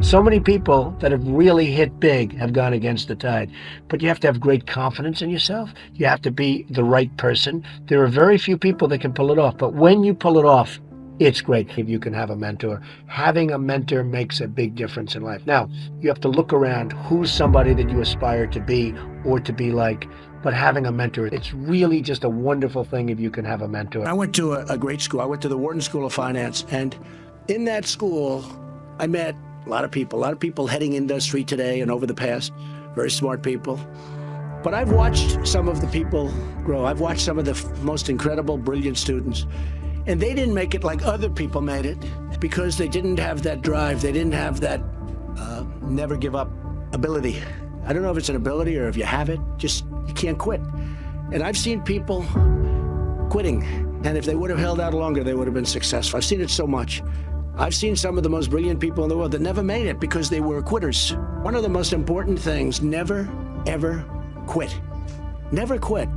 So many people that have really hit big have gone against the tide. But you have to have great confidence in yourself. You have to be the right person. There are very few people that can pull it off. But when you pull it off, it's great if you can have a mentor. Having a mentor makes a big difference in life. Now, you have to look around who's somebody that you aspire to be or to be like. But having a mentor, it's really just a wonderful thing if you can have a mentor. I went to a great school. I went to the Wharton School of Finance. And in that school, I met a lot of people heading industry today and over the past, very smart people. But I've watched some of the people grow. I've watched some of the most incredible, brilliant students. And they didn't make it like other people made it because they didn't have that drive. They didn't have that never give up ability. I don't know if it's an ability or if you have it, just you can't quit. And I've seen people quitting. And if they would have held out longer, they would have been successful. I've seen it so much. I've seen some of the most brilliant people in the world that never made it because they were quitters. One of the most important things, never, ever quit. Never quit.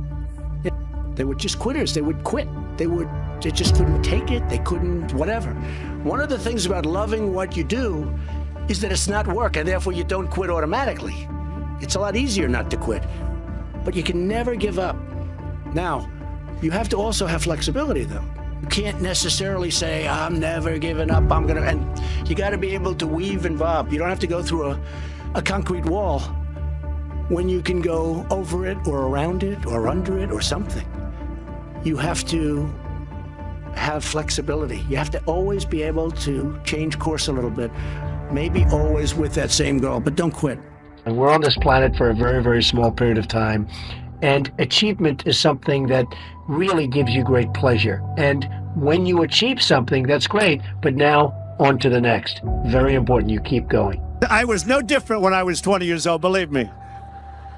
They were just quitters. They would quit. They just couldn't take it. They couldn't, whatever. One of the things about loving what you do is that it's not work, and therefore you don't quit automatically. It's a lot easier not to quit, but you can never give up. Now, you have to also have flexibility, though. You can't necessarily say, I'm never giving up, and you got to be able to weave and bob. You don't have to go through a concrete wall when you can go over it or around it or under it or something. You have to have flexibility. You have to always be able to change course a little bit, maybe always with that same goal, but don't quit. And we're on this planet for a very, very small period of time. And achievement is something that really gives you great pleasure. And when you achieve something, that's great. But now on to the next. Very important. You keep going. I was no different when I was 20 years old, believe me.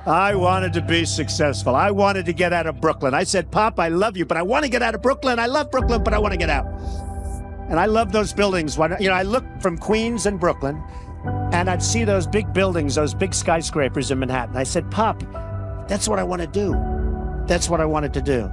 I wanted to be successful. I wanted to get out of Brooklyn. I said, Pop, I love you, but I want to get out of Brooklyn. I love Brooklyn, but I want to get out. And I love those buildings. I look from Queens and Brooklyn, and I'd see those big buildings, those big skyscrapers in Manhattan. I said, Pop, that's what I want to do. That's what I wanted to do.